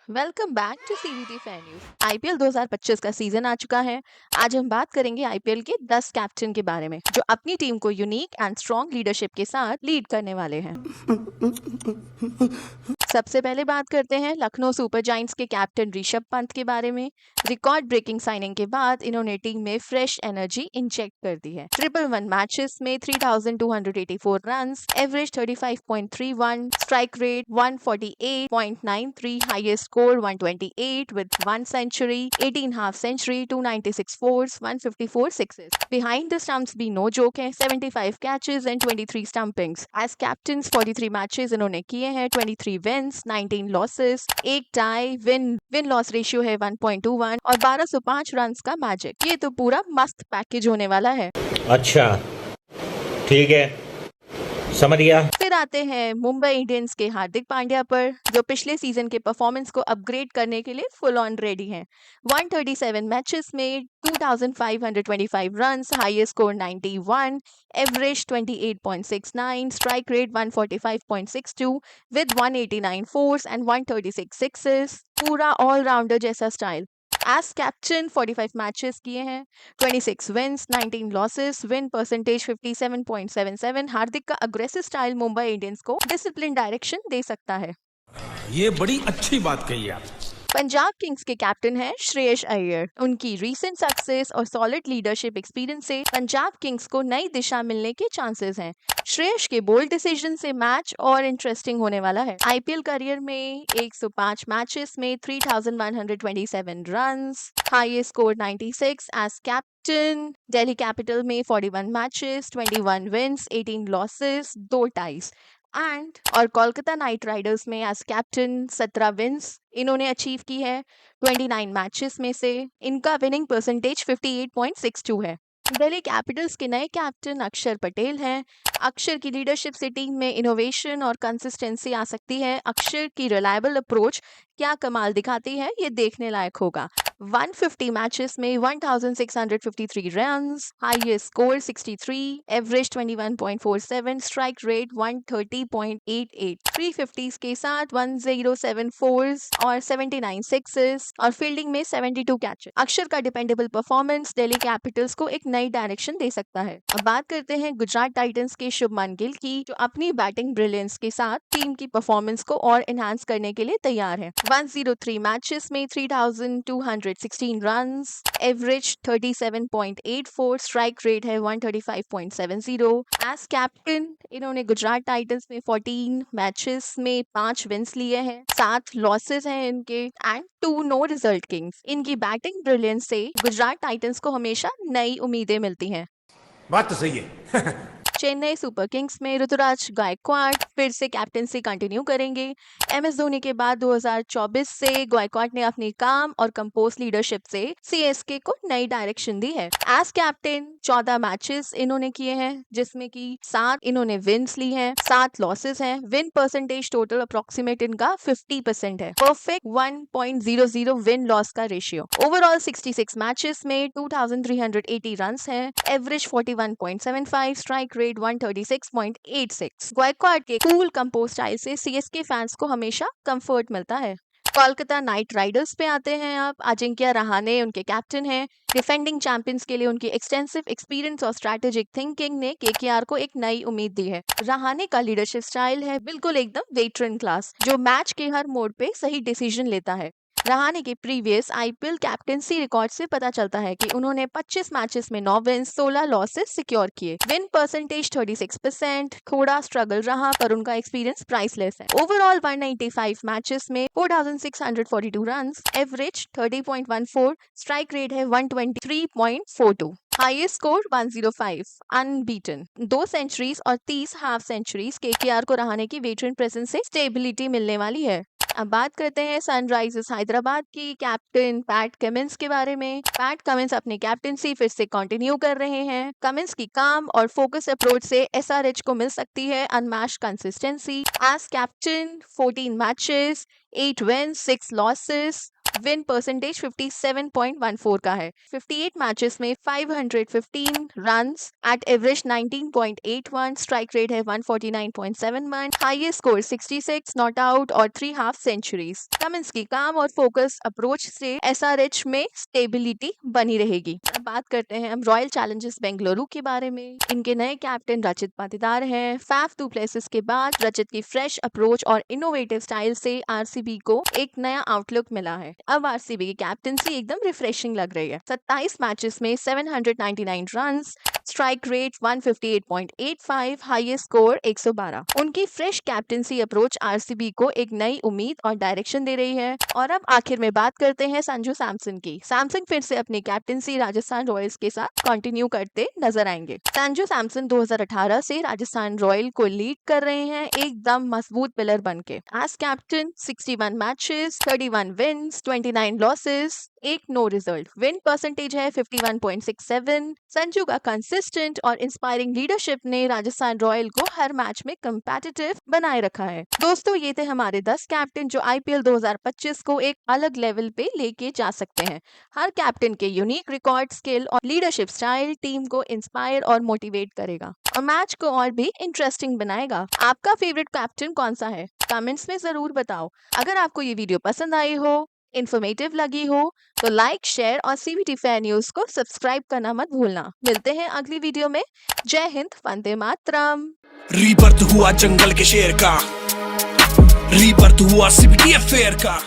Welcome back to CVT fan news. IPL 2025 का season आ चुका है। आज हम बात करेंगे आईपीएल के 10 कैप्टन के बारे में जो अपनी टीम को यूनिक एंड स्ट्रॉन्ग लीडरशिप के साथ लीड करने वाले हैं। सबसे पहले बात करते हैं लखनऊ सुपर जायंट्स के कैप्टन ऋषभ पंत के बारे में। रिकॉर्ड ब्रेकिंग साइनिंग के बाद इन्होंने टीम में फ्रेश एनर्जी इंजेक्ट कर दी है। 111 मैचेस में 3284 runs, average 35.31, strike rate 148.93, highest score 128 with 1 century, 18 half century, 296 fours, 154 sixes. Behind the stumps भी no joke है, 75 catches and 23 stumpings. As captains 43 matches इन्होंने किए हैं, 23 wins, 19 losses, एक टाई, विन लॉस रेशियो है 1.21 और 1205 रन्स का मैजिक। ये तो पूरा मस्त पैकेज होने वाला है। अच्छा, ठीक है, समझ गया। फिर आते हैं मुंबई इंडियंस के हार्दिक पांड्या पर, जो पिछले सीजन के परफॉर्मेंस को अपग्रेड करने के लिए फुल ऑन रेडी हैं। 137 मैचेस में 2525 runs, highest score 91, average 28.69, strike rate 145.62 with 189 force and 136 sixes. पूरा ऑलराउंडर जैसा स्टाइल। एज कैप्टन 45 मैचेस किए हैं, 26 विंस, 19 लॉसेस, विन परसेंटेज 57.77। हार्दिक का अग्रेसिव स्टाइल मुंबई इंडियंस को डिसिप्लिन डायरेक्शन दे सकता है। ये बड़ी अच्छी बात कही आप। पंजाब किंग्स के कैप्टन हैं श्रेयस अय्यर। उनकी रीसेंट सक्सेस और सॉलिड लीडरशिप एक्सपीरियंस से पंजाब किंग्स को नई दिशा मिलने के चांसेस हैं। श्रेयस के बोल्ड डिसीजन से मैच और इंटरेस्टिंग होने वाला है। आईपीएल करियर में 105 मैचेस में 3127 runs, highest score 96 as captain. Delhi Capital में 41 मैचेस, 21 विंस, 18 लॉसेस, 2 टाइज और कोलकाता नाइट राइडर्स में एज कैप्टन 17 विंस इन्होंने अचीव की है। 29 मैचेस में से इनका विनिंग परसेंटेज 58.62 है। दिल्ली कैपिटल्स के नए कैप्टन अक्षर पटेल हैं। अक्षर की लीडरशिप से टीम में इनोवेशन और कंसिस्टेंसी आ सकती है। अक्षर की रिलायबल अप्रोच क्या कमाल दिखाती है, ये देखने लायक होगा। 150 मैचेस में 1653 runs, highest score 63, average 21.47, strike rate 130.88, 350s के साथ 107 फोर्स और 79 सिक्सेस और फील्डिंग में 72 कैचेस। अक्षर का डिपेंडेबल परफॉर्मेंस दिल्ली कैपिटल्स को एक नई डायरेक्शन दे सकता है। अब बात करते हैं गुजरात टाइटंस के शुभमन गिल की, जो अपनी बैटिंग ब्रिलियंस के साथ टीम की परफॉर्मेंस को और एनहांस करने के लिए तैयार है। 103 मैचेस में 3216 रन्स, एवरेज 37.84, स्ट्राइक रेट है 135.70। एज कैप्टन इन्होंने गुजरात टाइटंस में 14 मैचेस में 5 विंस लिए हैं, 7 लॉसेस हैं इनके एंड 2 नो रिजल्ट किंग्स। इनकी बैटिंग ब्रिलियंस से गुजरात टाइटंस को हमेशा नई उम्मीदें मिलती हैं। बात तो सही है। चेन्नई सुपर किंग्स में ऋतुराज गायकवाड़ फिर से कैप्टनसी कंटिन्यू करेंगे। एमएस धोनी के बाद 2024 से गायकवाड़ ने अपनी काम और कंपोज लीडरशिप से सीएसके को नई डायरेक्शन दी है। एज कैप्टन 14 मैचेस इन्होंने किए हैं, जिसमें कि 7 इन्होंने विन्स ली हैं, 7 लॉसेस हैं। विन परसेंटेज टोटल अप्रोक्सीमेट इनका 50% है। परफेक्ट 1.00 विन लॉस का रेशियो। ओवरऑल 66 मैचेस में 2380 रन्स हैं, एवरेज 41.75, स्ट्राइक रेट 136.86। गायकवाड़ के कूल कंपोज स्टाइल से सीएसके फैंस को हमेशा कंफर्ट मिलता है। कोलकाता नाइट राइडर्स पे आते हैं। अब अजिंक्य रहाणे उनके कैप्टन हैं। डिफेंडिंग चैंपियंस के लिए उनकी एक्सटेंसिव एक्सपीरियंस और स्ट्रैटेजिक थिंकिंग ने केकेआर को एक नई उम्मीद दी है। रहाणे का लीडरशिप स्टाइल है बिल्कुल एकदम वेटरन क्लास, जो मैच के हर मोड पे सही डिसीजन लेता है। रहाणे के प्रीवियस आईपीएल कैप्टेंसी रिकॉर्ड से पता चलता है कि उन्होंने 25 मैचेस में 9 विन 16 लॉसेस सिक्योर किए। विन परसेंटेज 36%, थोड़ा स्ट्रगल रहा पर उनका एक्सपीरियंस प्राइसलेस है। ओवरऑल 195 मैचेस में 4642 रन्स, एवरेज 30.14, स्ट्राइक रेट है 123.42, हाईएस्ट स्कोर 105, अनबीटन। 2 सेंचुरीज और 30 हाफ सेंचुरीज केकेआर को रहाणे की वेटरन प्रेजेंस से स्टेबिलिटी मिलने वाली है। अब बात करते हैं सनराइजर्स हैदराबाद की कैप्टन पैट कमिंस के बारे में। पैट कमिंस अपनी कैप्टनसी फिर से कंटिन्यू कर रहे हैं। कमिंस की काम और फोकस अप्रोच से एसआरएच को मिल सकती है unmatched consistency. As captain 14 matches, 8 wins, 6 losses, win percentage 57.14 का है। 58 मैचेस में 515 runs at average 19.81, strike rate है 149.71, हाईएस्ट स्कोर 66, नॉट आउट और 3 हाफ सेंचुरीज। कमिंस की काम और फोकस अप्रोच से एसआरएच में स्टेबिलिटी बनी रहेगी। अब बात करते हैं हम रॉयल चैलेंजर्स बेंगलुरु के बारे में। इनके नए कैप्टन रचित पाटीदार हैं। फैफ डू प्लेसिस के बाद रचित की फ्रेश अप्रोच और इनोवेटिव स्टाइल से आरसीबी को एक नया आउटलुक मिला है। अब आरसीबी की कैप्टनसी एकदम रिफ्रेशिंग लग रही है। 27 मैचेस में 799 runs, strike rate 158.85, highest score 112। उनकी फ्रेश कैप्टनसी अप्रोच आरसीबी को एक नई उम्मीद और डायरेक्शन दे रही है। और अब आखिर में बात करते हैं संजू सैमसन की। सैमसन फिर से अपनी कैप्टनसी राजस्थान रॉयल्स के साथ कंटिन्यू करते नजर आएंगे। संजू सैमसन 2018 से राजस्थान रॉयल को लीड कर रहे हैं एकदम मजबूत पिलर बनके। As captain 61 matches, 31 wins, 29 losses, एक नो रिजल्ट। विन परसेंटेज है 51.67। संजू का कंसिस्टेंट और इंस्पायरिंग लीडरशिप ने राजस्थान रॉयल को हर मैच में कम्पिटिटिव बनाए रखा है। दोस्तों, ये थे हमारे 10 कैप्टन जो आईपीएल 2025 को एक अलग लेवल पे लेके जा सकते हैं। हर कैप्टन के यूनिक रिकॉर्ड, स्किल और लीडरशिप स्टाइल टीम को इंस्पायर और मोटिवेट करेगा और मैच को और भी इंटरेस्टिंग बनाएगा। आपका फेवरेट कैप्टन कौन सा है? कमेंट्स में जरूर बताओ। अगर आपको ये वीडियो पसंद आई हो, इन्फॉर्मेटिव लगी हो, तो लाइक, शेयर और सीवीटी फेयर न्यूज को सब्सक्राइब करना मत भूलना। मिलते हैं अगली वीडियो में। जय हिंद, वंदे मातरम। रीबर्थ हुआ जंगल के शेर का, रीबर्थ हुआ सीबीटी अफेयर का।